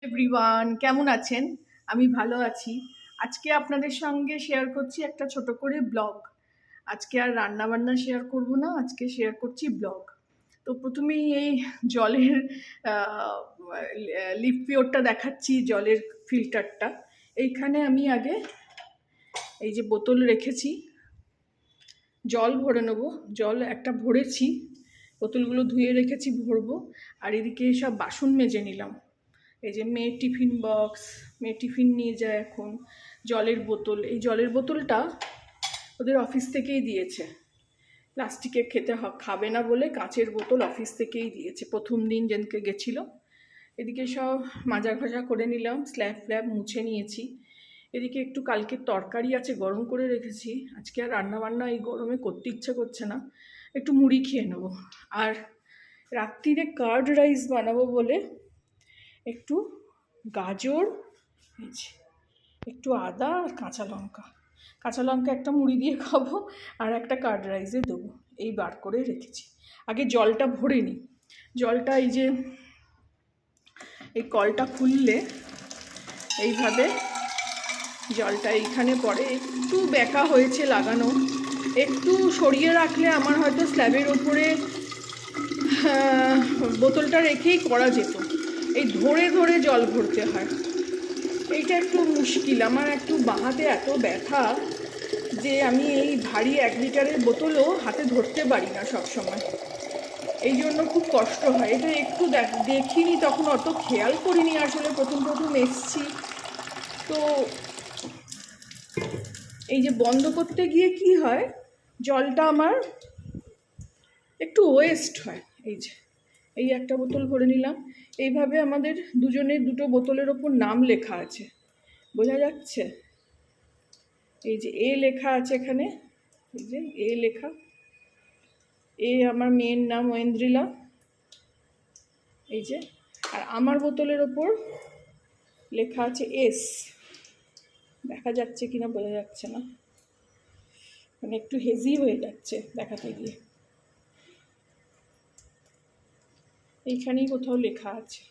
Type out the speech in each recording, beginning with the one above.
Everyone, কেমন আছেন? আমি ভালো আছি। আজকে আপনাদের সঙ্গে শেয়ার করছি একটা ছোট করে ব্লগ। আজকে আর রান্নাবান্না শেয়ার করব না, আজকে শেয়ার করছি ব্লগ। তো প্রথমেই এই জলের লিফ পিওরটা দেখাচ্ছি, জলের ফিল্টারটা। এইখানে আমি আগে এই যে বোতল রেখেছি, জল ভরে নেবো। জল একটা ভরেছি, বোতলগুলো ধুয়ে রেখেছি, ভরবো। আর এদিকে সব বাসন মেজে নিলাম। এই যে মেয়ের টিফিন বক্স, মেয়ে টিফিন নিয়ে যায় এখন। জলের বোতল, এই জলের বোতলটা ওদের অফিস থেকেই দিয়েছে। প্লাস্টিকের খাবে না বলে কাঁচের বোতল অফিস থেকেই দিয়েছে, প্রথম দিন যেদিনকে গেছিলো। এদিকে সব মাজা ঘষা করে নিলাম, স্ল্যাব ফ্ল্যাব মুছে নিয়েছি। এদিকে একটু কালকের তরকারি আছে, গরম করে রেখেছি। আজকে আর রান্নাবান্না এই গরমে করতে ইচ্ছা করছে না, একটু মুড়ি খেয়ে নেবো। আর রাত্রিরে কার্ড রাইস বানাবো বলে একটু গাজর, একটু আদা আর কাঁচা লঙ্কা একটা মুড়ি দিয়ে খাবো, আর একটা কার্ড রাইসে দেবো। এই বার করে রেখেছি। আগে জলটা ভরে নিই। জলটা এই যে এই কলটা খুললে এইভাবে জলটা এইখানে পড়ে। একটু বেঁকা হয়েছে লাগানো, একটু সরিয়ে রাখলে আমার হয়তো স্ল্যাবের ওপরে বোতলটা রেখেই করা যেত। এই ধরে ধরে জল ভরতে হয়, এইটা একটু মুশকিল। আমার একটু বাঁ হাতে এত ব্যথা যে আমি এই ভারী 1 লিটারের বোতলও হাতে ধরতে পারি না সব সময়। এই জন্য খুব কষ্ট হয়। এটা একটু দেখিনি, তখন অত খেয়াল করিনি আসলে, প্রথম এসছি তো। এই যে বন্ধ করতে গিয়ে কি হয়, জলটা আমার একটু ওয়েস্ট হয়। এই একটা বোতল ভরে নিলাম। এইভাবে আমাদের দুজনের দুটো বোতলের ওপর নাম লেখা আছে, বোঝা যাচ্ছে? এই যে এ লেখা আছে এখানে, এই যে এ লেখা। এ আমার মেয়ের নাম ঐন্দ্রিলা, এই যে। আর আমার বোতলের ওপর লেখা আছে এস। দেখা যাচ্ছে কিনা বোঝা যাচ্ছে না, মানে একটু হেজি হয়ে যাচ্ছে দেখাতে গিয়ে। এইখানেই কোথাও লেখা আছে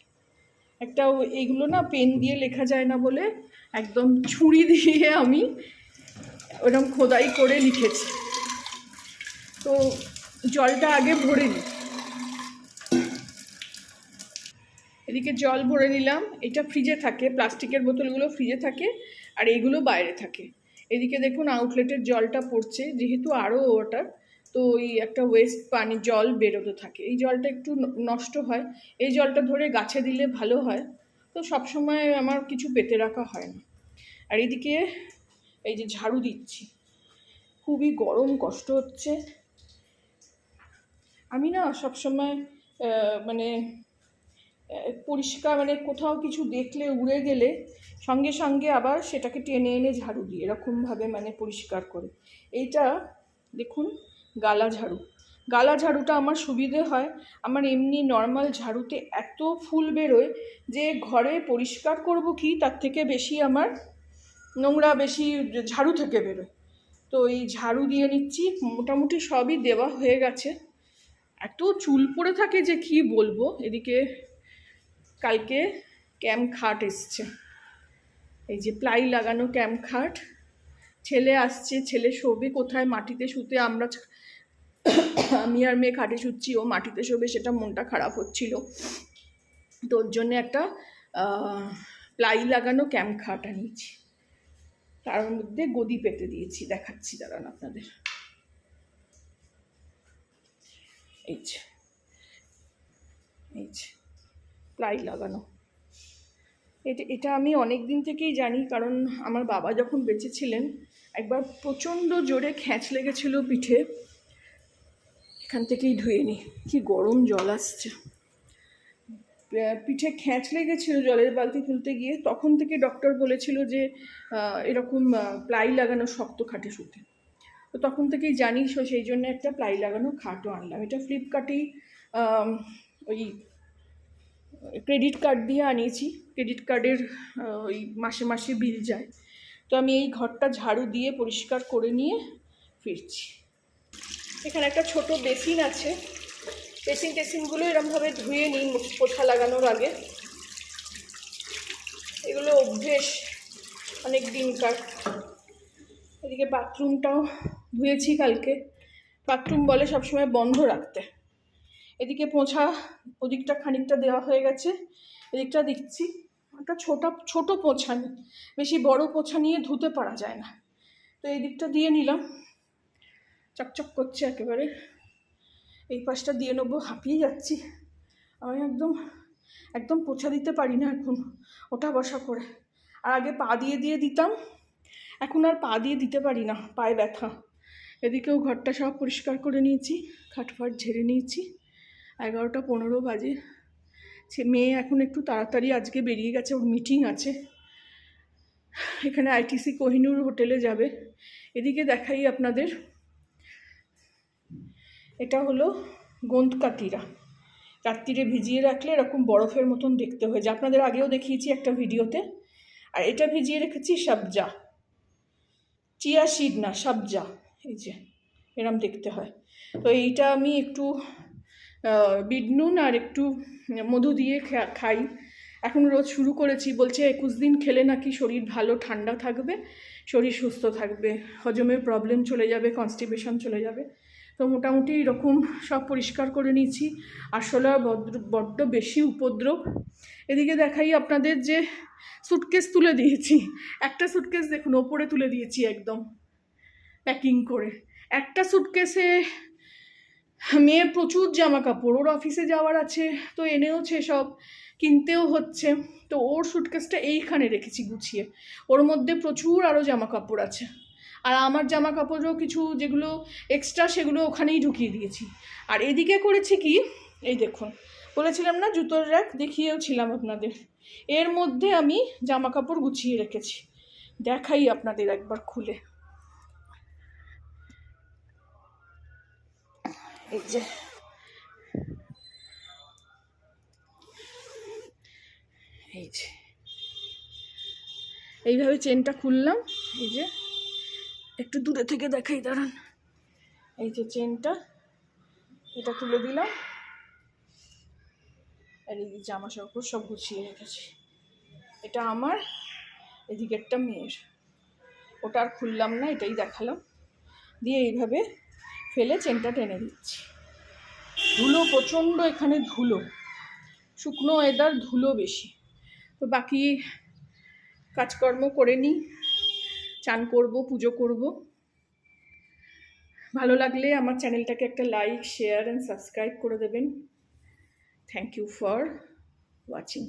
একটা। এইগুলো না পেন দিয়ে লেখা যায় না বলে একদম ছুরি দিয়ে আমি ওরকম খোদাই করে লিখেছি। তো জলটা আগে ভরে নিই। এদিকে জল ভরে নিলাম। এটা ফ্রিজে থাকে, প্লাস্টিকের বোতলগুলো ফ্রিজে থাকে আর এইগুলো বাইরে থাকে। এদিকে দেখুন আউটলেটের জলটা পড়ছে, যেহেতু আরও ওয়াটার, তো ওই একটা ওয়েস্ট পানি জল বেরোতে থাকে। এই জলটা একটু নষ্ট হয়, এই জলটা ধরে গাছে দিলে ভালো হয়। তো সবসময় আমার কিছু পেতে রাখা হয় না। আর এদিকে এই যে ঝাড়ু দিচ্ছি, খুবই গরম, কষ্ট হচ্ছে। আমি না সবসময় মানে পরিষ্কার, মানে কোথাও কিছু দেখলে উড়ে গেলে সঙ্গে সঙ্গে আবার সেটাকে টেনে এনে ঝাড়ু দিই, এরকমভাবে মানে পরিষ্কার করে। এইটা দেখুন গালা ঝাড়ু। গালা ঝাড়ুটা আমার সুবিধে হয়। আমার এমনি নর্মাল ঝাড়ুতে এত ফুল বেরোয় যে ঘরে পরিষ্কার করব কি তার থেকে বেশি আমার নোংরা বেশি ঝাড়ু থেকে বেরোয়। তো এই ঝাড়ু দিয়ে নিচ্ছি। মোটামুটি সবই দেওয়া হয়ে গেছে। এত চুল পড়ে থাকে যে কি বলবো। এদিকে কালকে ক্যাম্প খাট এসছে, এই যে প্লাই লাগানো ক্যাম্প খাট। ছেলে আসছে, ছেলে শোবে কোথায়? মাটিতে শুতে। আমি আর মেয়ে খাটে শুচ্ছি, ও মাটিতে শোবে, সেটা মনটা খারাপ হচ্ছিল। তো ওর জন্য একটা প্লাই লাগানো ক্যাম্প খাট আনিয়েছি, তার মধ্যে গদি পেতে দিয়েছি। দেখাচ্ছি দাঁড়ান আপনাদের। এই যে প্লাই লাগানো। এটা আমি অনেক দিন থেকেই জানি, কারণ আমার বাবা যখন বেঁচে ছিলেন একবার প্রচণ্ড জোরে খ্যাঁচ লেগেছিল পিঠে, এখান থেকেই ধুয়ে নিই। কি গরম জল আসছে। পিঠে খ্যাঁচ লেগেছিল জলের বালতি তুলতে গিয়ে, তখন থেকে ডক্টর বলেছিল যে এরকম প্লাই লাগানো শক্ত খাটে শুতে। তো তখন থেকেই জানি, সেই জন্য একটা প্লাই লাগানো খাটও আনলাম। এটা ফ্লিপকার্টেই ওই ক্রেডিট কার্ড দিয়ে আনিয়েছি। ক্রেডিট কার্ডের ওই মাসে মাসে বিল যায়। তো আমি এই ঘরটা ঝাড়ু দিয়ে পরিষ্কার করে নিয়ে ফিরছি। এখানে একটা ছোট বেসিন আছে, বেসিনগুলো এরমভাবে ধুয়ে নিই পোছা লাগানোর আগে। এগুলো অভ্যেস অনেক দিনকার। এদিকে বাথরুমটাও ধুয়েছি কালকে। বাথরুম বলে সবসময় বন্ধ রাখতে। এদিকে পোঁছা ওদিকটা খানিকটা দেওয়া হয়ে গেছে, এদিকটা দিচ্ছি। একটা ছোট পোঁছা, বেশি বড় পোঁছা নিয়ে ধুতে পারা যায় না, তো এই দিকটা দিয়ে নিলাম। চকচক করছে একেবারে। এই পাশটা দিয়ে নেবো। হাঁপিয়ে যাচ্ছি আমি, একদম একদম পোঁছা দিতে পারি না এখন ওটা বসা করে। আর আগে পা দিয়ে দিয়ে দিতাম, এখন আর পা দিয়ে দিতে পারি না, পায়ে ব্যথা। এদিকেও ঘরটা সব পরিষ্কার করে নিয়েছি, খাটফাট ঝেড়ে নিয়েছি। 11টা 15 বাজে। মেয়ে এখন একটু তাড়াতাড়ি আজকে বেরিয়ে গেছে, ওর মিটিং আছে এখানে আইটিসি কোহিনুর হোটেলে যাবে। এদিকে দেখাই আপনাদের, এটা হলো গোন্দকাতিরা। রাত্রিরে ভিজিয়ে রাখলে এরকম বরফের মতন দেখতে হয়ে যায়, আপনাদের আগেও দেখিয়েছি একটা ভিডিওতে। আর এটা ভিজিয়ে রেখেছি সবজা, চিয়া সিড না, সবজা, এই যে এরম দেখতে হয়। তো এইটা আমি একটু বিট নুন আর একটু মধু দিয়ে খাই। এখন রোজ শুরু করেছি, বলছে 21 দিন খেলে নাকি শরীর ভালো ঠান্ডা থাকবে, শরীর সুস্থ থাকবে, হজমের প্রবলেম চলে যাবে, কনস্টিপেশন চলে যাবে। তো মোটামুটি এরকম সব পরিষ্কার করে নিয়েছি। আসলে বড্ড বেশি উপদ্রব। এদিকে দেখাই আপনাদের যে সুটকেস তুলে দিয়েছি। একটা সুটকেস দেখুন ওপরে তুলে দিয়েছি একদম প্যাকিং করে। একটা সুটকেসে মেয়ের প্রচুর জামা কাপড়, ওর অফিসে যাওয়ার আছে, তো এনেওছে, সব কিনতেও হচ্ছে। তো ওর সুটকেসটা এইখানে রেখেছি গুছিয়ে, ওর মধ্যে প্রচুর আরও জামা কাপড় আছে। আর আমার জামা কাপড়ও কিছু যেগুলো এক্সট্রা সেগুলো ওখানেই ঢুকিয়ে দিয়েছি। আর এদিকে করেছি কি, এই দেখুন, বলেছিলাম না জুতোর র্যাক, দেখিয়েও ছিলাম আপনাদের, এর মধ্যে আমি জামা কাপড় গুছিয়ে রেখেছি। দেখাই আপনাদের একবার খুলে, এই যে এই যে এইভাবে চেনটা খুললাম। এই যে একটু দূরে থেকে দেখাই, দাঁড়ান। এই যে চেনটা, এটা তুলে দিলাম। আর এই জামা কাপড় সব গুছিয়ে রেখেছি। এটা আমার, এদিকে একটা মেয়ের, ওটা আর খুললাম না, এটাই দেখালাম। দিয়ে এইভাবে ফেলে চেনটা টেনে দিচ্ছি। ধুলো প্রচণ্ড, এখানে ধুলো, শুকনো ওয়েদার, ধুলো বেশি। তো বাকি কাজকর্ম করে নিই, চান করব, পুজো করব। ভালো লাগলে আমার চ্যানেলটাকে একটা লাইক, শেয়ার অ্যান্ড সাবস্ক্রাইব করে দেবেন। Thank you for watching.